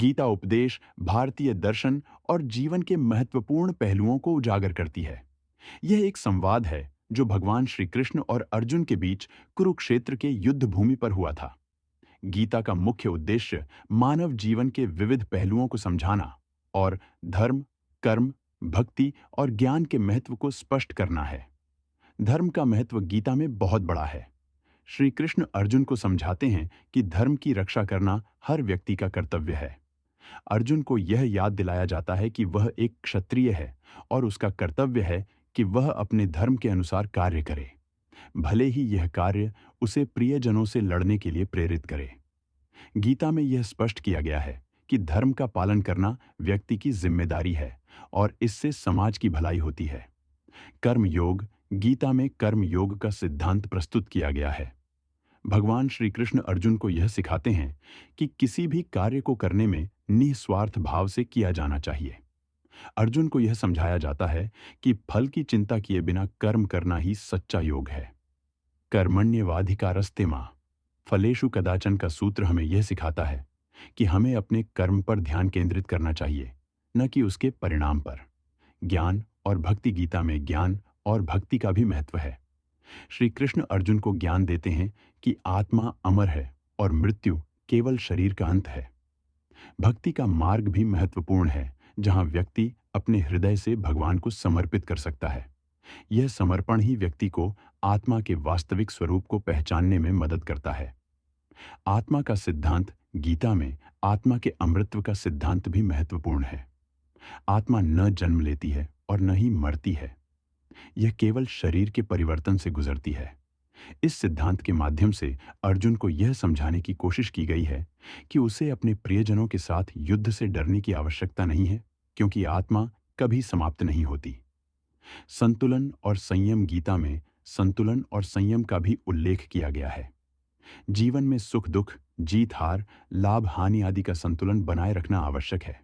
गीता उपदेश भारतीय दर्शन और जीवन के महत्वपूर्ण पहलुओं को उजागर करती है। यह एक संवाद है जो भगवान श्री कृष्ण और अर्जुन के बीच कुरुक्षेत्र के युद्ध भूमि पर हुआ था। गीता का मुख्य उद्देश्य मानव जीवन के विविध पहलुओं को समझाना और धर्म, कर्म, भक्ति और ज्ञान के महत्व को स्पष्ट करना है। धर्म का महत्व गीता में बहुत बड़ा है। श्री कृष्ण अर्जुन को समझाते हैं कि धर्म की रक्षा करना हर व्यक्ति का कर्तव्य है। अर्जुन को यह याद दिलाया जाता है कि वह एक क्षत्रिय है और उसका कर्तव्य है कि वह अपने धर्म के अनुसार कार्य करे, भले ही यह कार्य उसे प्रियजनों से लड़ने के लिए प्रेरित करे। गीता में यह स्पष्ट किया गया है कि धर्म का पालन करना व्यक्ति की जिम्मेदारी है और इससे समाज की भलाई होती है। कर्म योग, गीता में कर्म योग का सिद्धांत प्रस्तुत किया गया है। भगवान श्री कृष्ण अर्जुन को यह सिखाते हैं कि किसी भी कार्य को करने में निस्वार्थ भाव से किया जाना चाहिए। अर्जुन को यह समझाया जाता है कि फल की चिंता किए बिना कर्म करना ही सच्चा योग है। कर्मण्येवाधिकारस्ते मां फलेषु कदाचन का सूत्र हमें यह सिखाता है कि हमें अपने कर्म पर ध्यान केंद्रित करना चाहिए, न कि उसके परिणाम पर। ज्ञान और भक्ति, गीता में ज्ञान और भक्ति का भी महत्व है। श्री कृष्ण अर्जुन को ज्ञान देते हैं कि आत्मा अमर है और मृत्यु केवल शरीर का अंत है। भक्ति का मार्ग भी महत्वपूर्ण है, जहां व्यक्ति अपने हृदय से भगवान को समर्पित कर सकता है। यह समर्पण ही व्यक्ति को आत्मा के वास्तविक स्वरूप को पहचानने में मदद करता है। आत्मा का सिद्धांत, गीता में आत्मा के अमृतत्व का सिद्धांत भी महत्वपूर्ण है। आत्मा न जन्म लेती है और न ही मरती है, यह केवल शरीर के परिवर्तन से गुजरती है। इस सिद्धांत के माध्यम से अर्जुन को यह समझाने की कोशिश की गई है कि उसे अपने प्रियजनों के साथ युद्ध से डरने की आवश्यकता नहीं है, क्योंकि आत्मा कभी समाप्त नहीं होती। संतुलन और संयम, गीता में संतुलन और संयम का भी उल्लेख किया गया है। जीवन में सुख दुख, जीत हार, लाभ हानि आदि का संतुलन बनाए रखना आवश्यक है।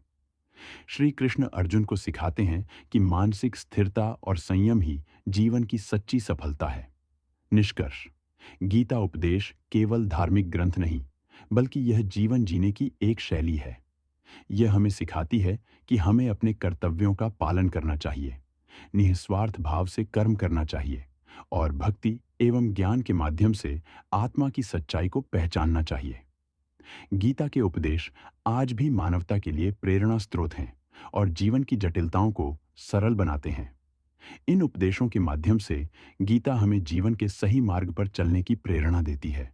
श्री कृष्ण अर्जुन को सिखाते हैं कि मानसिक स्थिरता और संयम ही जीवन की सच्ची सफलता है। निष्कर्ष, गीता उपदेश केवल धार्मिक ग्रंथ नहीं, बल्कि यह जीवन जीने की एक शैली है। यह हमें सिखाती है कि हमें अपने कर्तव्यों का पालन करना चाहिए, निस्वार्थ भाव से कर्म करना चाहिए और भक्ति एवं ज्ञान के माध्यम से आत्मा की सच्चाई को पहचानना चाहिए। गीता के उपदेश आज भी मानवता के लिए प्रेरणा स्रोत हैं और जीवन की जटिलताओं को सरल बनाते हैं। इन उपदेशों के माध्यम से गीता हमें जीवन के सही मार्ग पर चलने की प्रेरणा देती है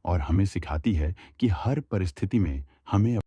और हमें सिखाती है कि हर परिस्थिति में हमें